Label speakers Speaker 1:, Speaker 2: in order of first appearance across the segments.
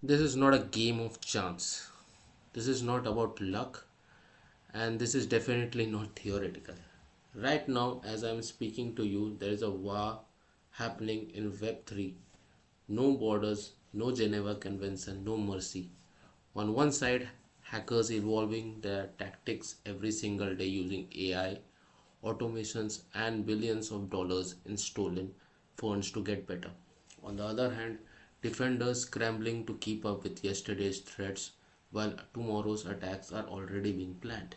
Speaker 1: This is not a game of chance. This is not about luck, and this is definitely not theoretical. Right now, as I'm speaking to you, there is a war happening in Web3. No borders, no Geneva Convention, no mercy. On one side, hackers evolving their tactics every single day using AI, automations, and billions of dollars in stolen funds to get better. On the other hand, defenders scrambling to keep up with yesterday's threats while tomorrow's attacks are already being planned.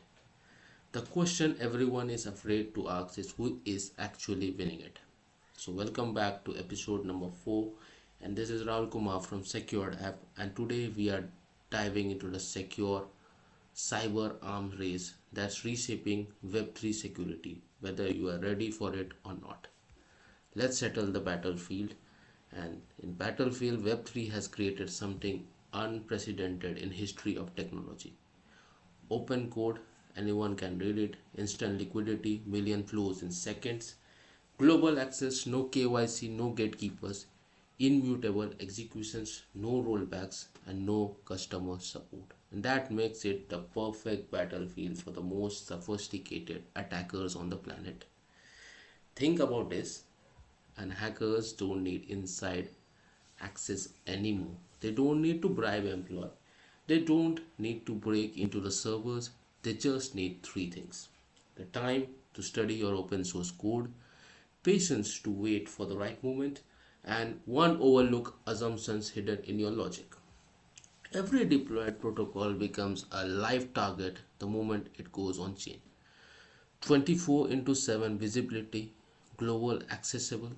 Speaker 1: The question everyone is afraid to ask is who is actually winning it. So, welcome back to episode number 4, and this is Rahul Kumar from SecureDApp, and today we are diving into the secure cyber arms race that's reshaping Web3 security, whether you are ready for it or not. Let's settle the battlefield. And in Battlefield, Web3 has created something unprecedented in history of technology. Open code, anyone can read it, instant liquidity, million flows in seconds, global access, no KYC, no gatekeepers, immutable executions, no rollbacks, and no customer support. And that makes it the perfect battlefield for the most sophisticated attackers on the planet. Think about this, and hackers don't need inside access anymore. They don't need to bribe employee. They don't need to break into the servers. They just need three things: the time to study your open source code, patience to wait for the right moment, and one overlook assumptions hidden in your logic. Every deployed protocol becomes a live target the moment it goes on chain. 24 into 7 visibility, global accessible,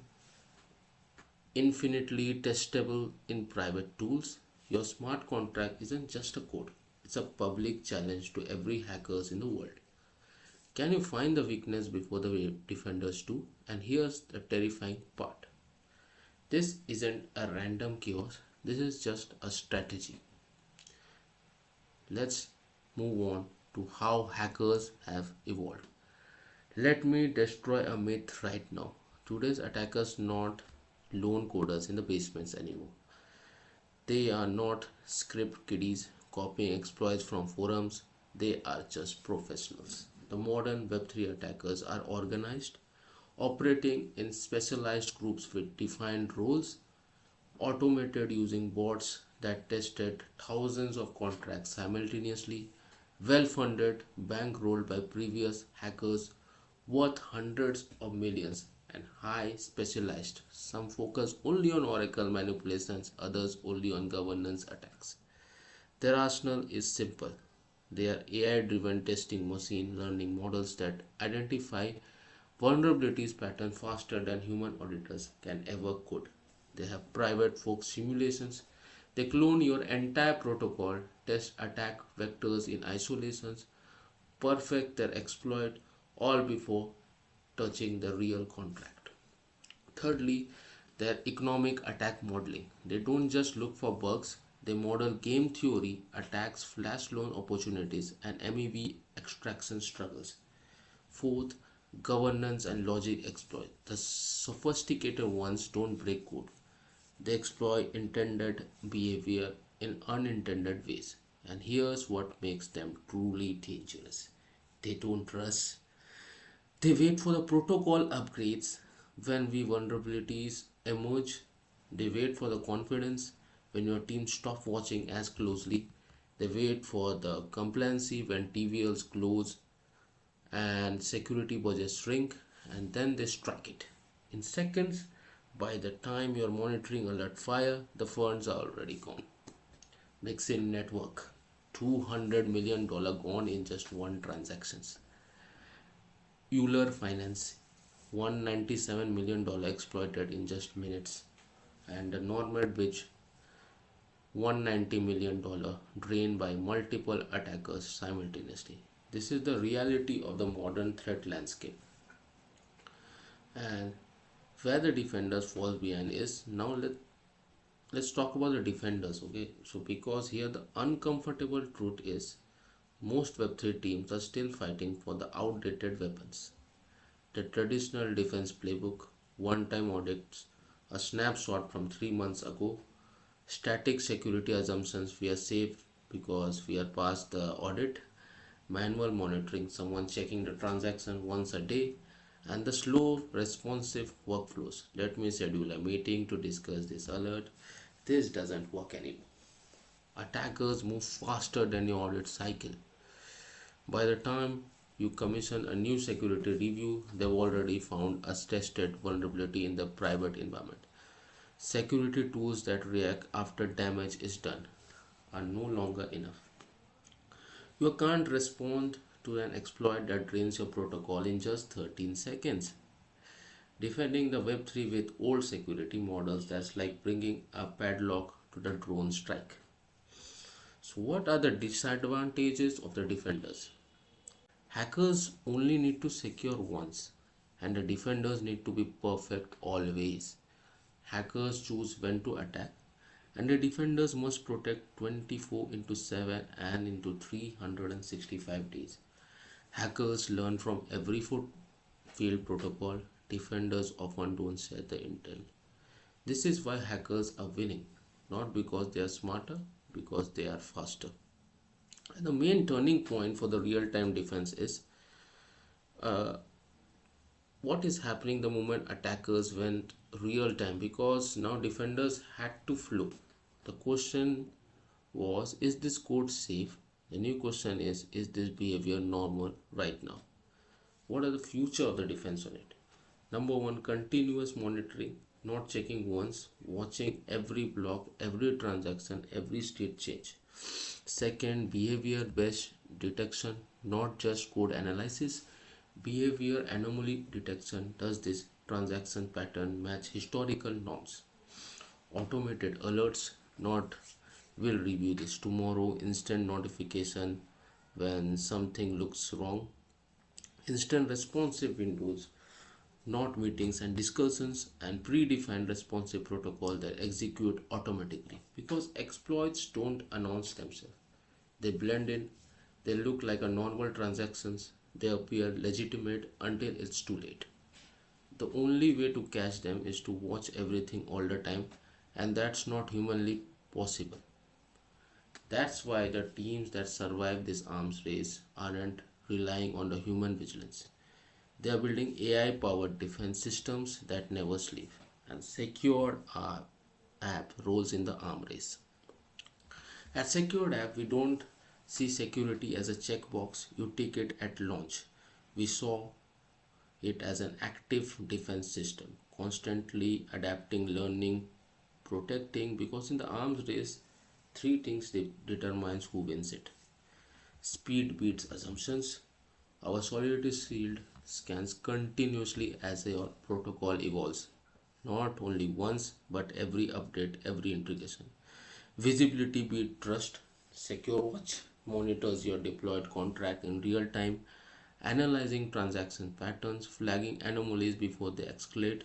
Speaker 1: infinitely testable in private tools. Your smart contract isn't just a code, it's a public challenge to every hackers in the world. Can you find the weakness before the defenders do? And here's the terrifying part. This isn't a random chaos, this is just a strategy. Let's move on to how hackers have evolved. Let me destroy a myth right now. Today's attackers not lone coders in the basements anymore. They are not script kiddies copying exploits from forums. They are just professionals. The modern Web3 attackers are organized, operating in specialized groups with defined roles, automated using bots that tested thousands of contracts simultaneously, well funded, bankrolled by previous hackers, worth hundreds of millions, and high specialized. Some focus only on Oracle manipulations, others only on governance attacks. Their arsenal is simple. They are AI driven testing machine learning models that identify vulnerabilities pattern faster than human auditors can ever could. They have private folk simulations. They clone your entire protocol, test attack vectors in isolations, perfect their exploit all before touching the real contract. Thirdly, their economic attack modeling. They don't just look for bugs, they model game theory, attacks, flash loan opportunities, and MEV extraction struggles. Fourth, governance and logic exploit. The sophisticated ones don't break code. They exploit intended behavior in unintended ways. And here's what makes them truly dangerous. They don't rush. They wait for the protocol upgrades when the vulnerabilities emerge. They wait for the confidence when your team stop watching as closely. They wait for the compliancy when TVLs close and security budgets shrink, and then they strike it. In seconds, by the time your monitoring alert fire, the funds are already gone. Nixon network, $200 million gone in just one transactions. Euler finance, $197 million exploited in just minutes. And the Nomad bridge, $190 million drained by multiple attackers simultaneously. This is the reality of the modern threat landscape. And where the defenders fall behind is now let's talk about the defenders. Okay, so because here the uncomfortable truth is most web3 teams are still fighting for the outdated weapons, the traditional defense playbook, one time audits, a snapshot from 3 months ago, Static security assumptions, we are safe because we are past the audit. Manual monitoring, someone checking the transaction once a day. And the slow responsive workflows, let me schedule a meeting to discuss this alert. This doesn't work anymore. Attackers move faster than your audit cycle. By the time you commission a new security review, they've already found a tested vulnerability in the private environment. Security tools that react after damage is done are no longer enough. You can't respond to an exploit that drains your protocol in just 13 seconds. Defending the Web3 with old security models, that's like bringing a padlock to the drone strike. So, what are the disadvantages of the defenders? Hackers only need to secure once, and the defenders need to be perfect always. Hackers choose when to attack, and the defenders must protect 24 into 7 and into 365 days. Hackers learn from every failed protocol. Defenders often don't share the intel. This is why hackers are winning, not because they are smarter, because they are faster. And the main turning point for the real-time defense is uh, what is happening the moment attackers went real time, because now defenders had to flow. The question was, is this code safe? The new question is this behavior normal right now? What are the future of the defense on it? Number one, continuous monitoring, not checking once, watching every block, every transaction, every state change. Second, behavior based detection, not just code analysis. Behavior anomaly detection, does this transaction pattern match historical norms? Automated alerts, not we'll review this tomorrow, instant notification when something looks wrong. Instant responsive windows, not meetings and discussions, and predefined responsive protocol that execute automatically, because exploits don't announce themselves. They blend in, they look like a normal transactions, they appear legitimate until it's too late. The only way to catch them is to watch everything all the time, and that's not humanly possible. That's why the teams that survive this arms race aren't relying on the human vigilance. They are building AI powered defense systems that never sleep. And Secure app rolls in the arm race. At SecureDApp, we don't see security as a checkbox you tick it at launch. We saw it as an active defense system, constantly adapting, learning, protecting, because in the arms race, three things determines who wins it. Speed beats assumptions. Our Solidity shield scans continuously as your protocol evolves, not only once but every update, every integration. Visibility beats trust. Secure Watch monitors your deployed contract in real time, analyzing transaction patterns, flagging anomalies before they escalate.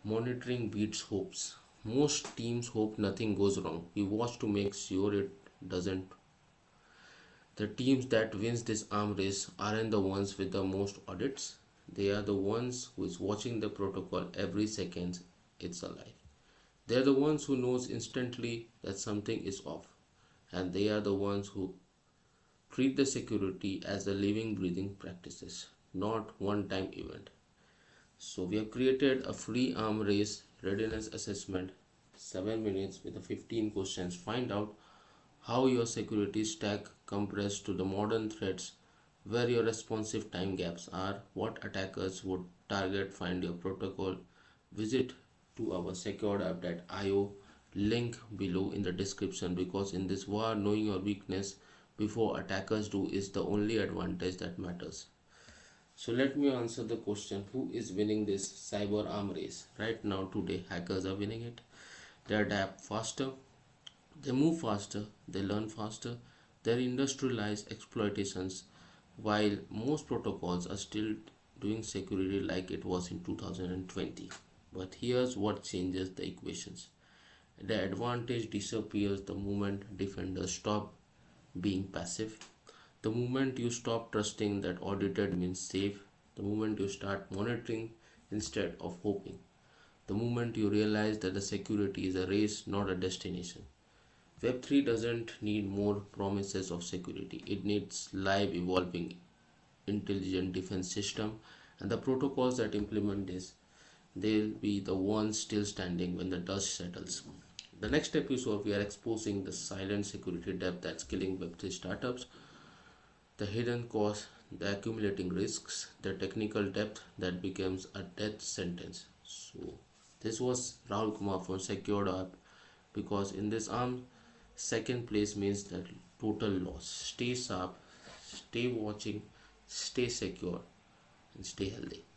Speaker 1: Monitoring beats hopes. Most teams hope nothing goes wrong. We watch to make sure it doesn't. The teams that wins this arm race aren't the ones with the most audits. They are the ones who is watching the protocol every second it's alive. They are the ones who knows instantly that something is off. And they are the ones who treat the security as a living breathing practices, not one time event. So we have created a free arm race readiness assessment, 7 minutes with the 15 questions. Find out how your security stack compressed to the modern threats, where your responsive time gaps are, what attackers would target, find your protocol. Visit to our SecureDApp.io, link below in the description, because in this war, knowing your weakness before attackers do is the only advantage that matters. So let me answer the question, who is winning this cyber arm race? Right now, today, hackers are winning it. They adapt faster, they move faster, they learn faster, they industrialize exploitations, while most protocols are still doing security like it was in 2020. But here's what changes the equations. The advantage disappears the moment defenders stop being passive. The moment you stop trusting that audited means safe, the moment you start monitoring instead of hoping. the moment you realize that the security is a race, not a destination. Web3 doesn't need more promises of security. It needs live, evolving, intelligent defense system, and the protocols that implement this, they'll be the ones still standing when the dust settles. The next episode, we are exposing the silent security debt that's killing Web3 startups, the hidden costs, the accumulating risks, the technical depth that becomes a death sentence. So, this was Rahul Kumar from SecureDApp, because in this arm, second place means that total loss. Stay sharp, stay watching, stay secure, and stay healthy.